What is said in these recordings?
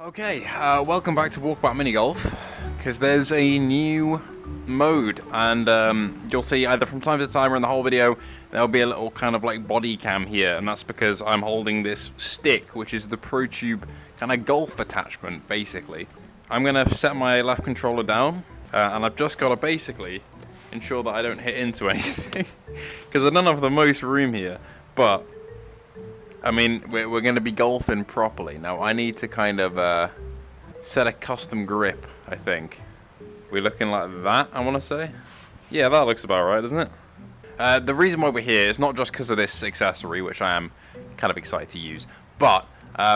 Okay, welcome back to Walkabout Mini Golf, because there's a new mode, and you'll see either from time to time or in the whole video, there'll be a little kind of like body cam here, and that's because I'm holding this stick, which is the ProTube kind of golf attachment, basically. I'm going to set my left controller down, and I've just got to basically ensure that I don't hit into anything, because I don't have the most room here, but I mean, we're going to be golfing properly. Now, I need to kind of set a custom grip, I think. We're looking like that, I want to say. Yeah, that looks about right, doesn't it? The reason why we're here is not just because of this accessory, which I am kind of excited to use, but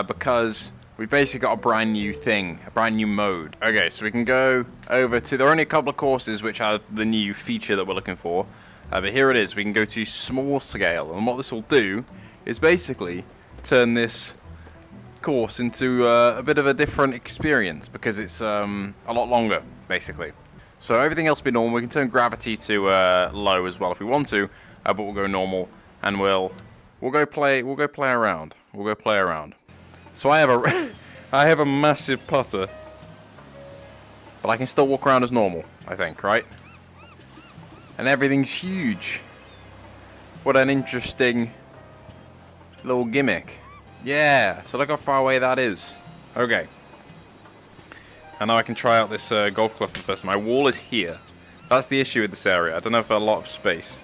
because we've basically got a brand new thing, a brand new mode. Okay, so we can go over to, there are only a couple of courses which have the new feature that we're looking for, but here it is. We can go to small scale, and what this will do is basically turn this course into a bit of a different experience because it's a lot longer, basically. So everything else will be normal. We can turn gravity to low as well if we want to, but we'll go normal and we'll go play around. We'll go play around. So I have a I have a massive putter, but I can still walk around as normal, I think, right? And everything's huge. What an interesting little gimmick. Yeah, so look how far away that is. Okay. And now I can try out this golf club for the first time. My wall is here. That's the issue with this area. I don't have a lot of space.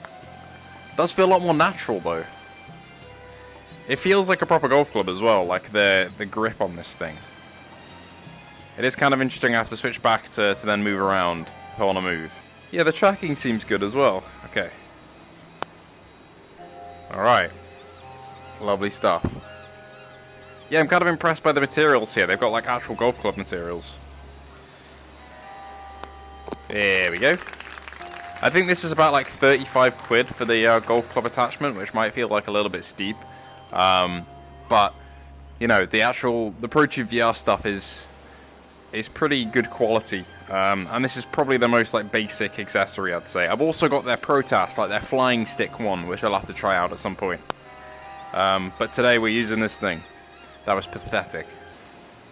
It does feel a lot more natural though. It feels like a proper golf club as well, like the grip on this thing. It is kind of interesting. I have to switch back to then move around if I want to move. Yeah, the tracking seems good as well. Okay. Alright. Lovely stuff. Yeah, I'm kind of impressed by the materials here. They've got like actual golf club materials. There we go. I think this is about like 35 quid for the golf club attachment, which might feel like a little bit steep. But, you know, the ProTube VR stuff is pretty good quality. And this is probably the most like basic accessory, I'd say. I've also got their ProTask, like their flying stick one, which I'll have to try out at some point. But today we're using this thing. That was pathetic.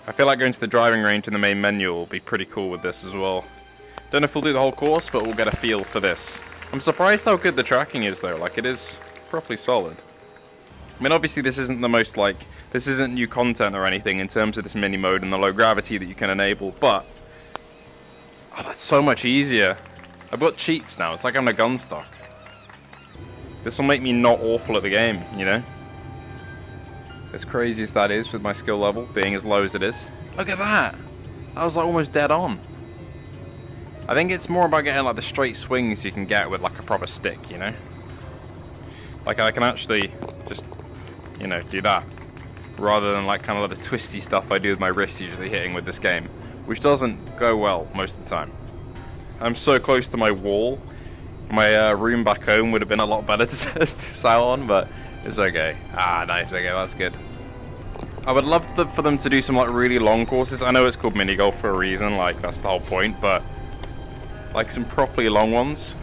I feel like going to the driving range in the main menu will be pretty cool with this as well. Don't know if we'll do the whole course, but we'll get a feel for this. I'm surprised how good the tracking is though, like it is properly solid. I mean, obviously this isn't the most like, this isn't new content or anything in terms of this mini mode and the low gravity that you can enable, but oh, that's so much easier. I've got cheats now, it's like I'm a gun stock. This will make me not awful at the game, you know? As crazy as that is with my skill level being as low as it is. Look at that! I was like almost dead on. I think it's more about getting like the straight swings you can get with like a proper stick, you know? Like I can actually just, you know, do that. Rather than like kind of like the twisty stuff I do with my wrists usually hitting with this game. Which doesn't go well most of the time. I'm so close to my wall. My room back home would have been a lot better to sail on, but it's okay. Ah, nice. Okay, that's good. I would love for them to do some like really long courses. I know it's called mini golf for a reason, like that's the whole point, but like some properly long ones.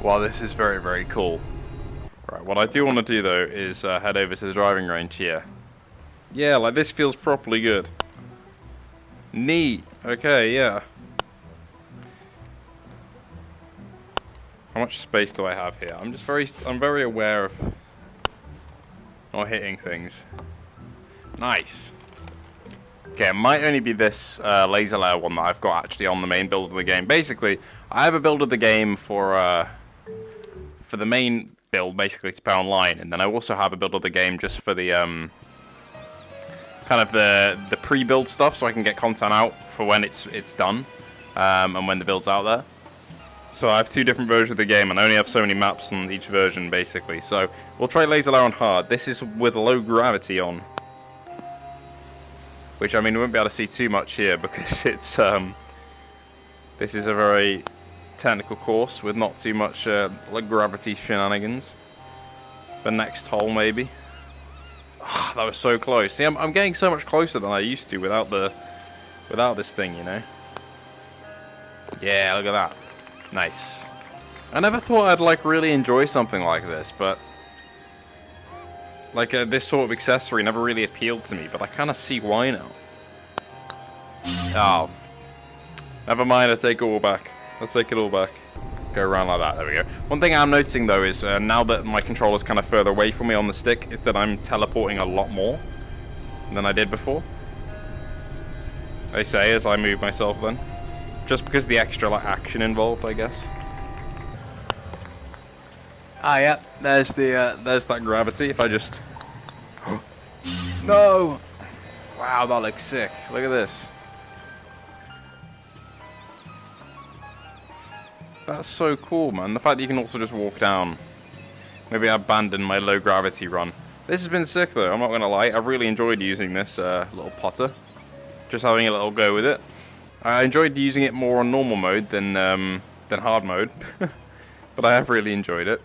Wow, this is very, very cool. Right, what I do want to do though is head over to the driving range here. Yeah, like this feels properly good. Neat. Okay, yeah. How much space do I have here? I'm very aware of not hitting things. Nice. Okay, it might only be this laser layer one that I've got actually on the main build of the game. Basically, I have a build of the game for the main build, basically to play online, and then I also have a build of the game just for the kind of the pre-build stuff, so I can get content out for when it's done, and when the build's out there. So I have two different versions of the game, and I only have so many maps on each version, basically. So we'll try laser layer on hard. This is with low gravity on, which I mean we won't be able to see too much here because it's this is a very technical course with not too much like gravity shenanigans. The next hole maybe. Oh, that was so close. See, I'm getting so much closer than I used to without this thing, you know. Yeah, look at that. Nice. I never thought I'd like really enjoy something like this, but Like, this sort of accessory never really appealed to me, but I kind of see why now. Oh. Never mind, I take it all back. Let's take it all back. Go around like that, there we go. One thing I'm noticing, though, is now that my controller's kind of further away from me on the stick, is that I'm teleporting a lot more than I did before. They say as I move myself then. Just because of the extra, like, action involved, I guess. Ah, yeah, there's that gravity. If I just... No! Wow, that looks sick. Look at this. That's so cool, man. The fact that you can also just walk down. Maybe I abandoned my low gravity run. This has been sick, though. I'm not going to lie. I've really enjoyed using this little potter. Just having a little go with it. I enjoyed using it more on normal mode than hard mode. But I have really enjoyed it.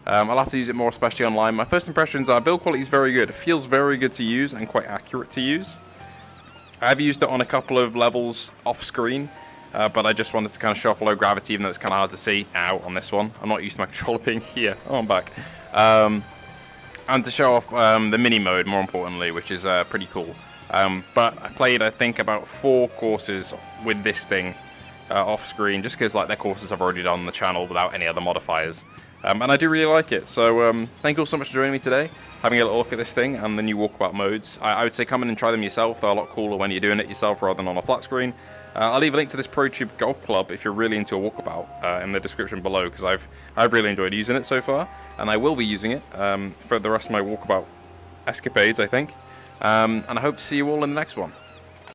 I'll have to use it more, especially online. My first impressions are build quality is very good. It feels very good to use and quite accurate to use. I've used it on a couple of levels off screen, but I just wanted to kind of show off low gravity, even though it's kind of hard to see out on this one. I'm not used to my controller being here. Oh, I'm back. And to show off the mini mode, more importantly, which is pretty cool. But I played, I think, about 4 courses with this thing off screen, just because like their courses I've already done on the channel without any other modifiers. And I do really like it, so thank you all so much for joining me today, having a little look at this thing and the new Walkabout modes. I would say come in and try them yourself. They're a lot cooler when you're doing it yourself rather than on a flat screen. I'll leave a link to this ProTube Golf Club if you're really into a Walkabout in the description below, because I've really enjoyed using it so far, and I will be using it for the rest of my Walkabout escapades, I think. And I hope to see you all in the next one.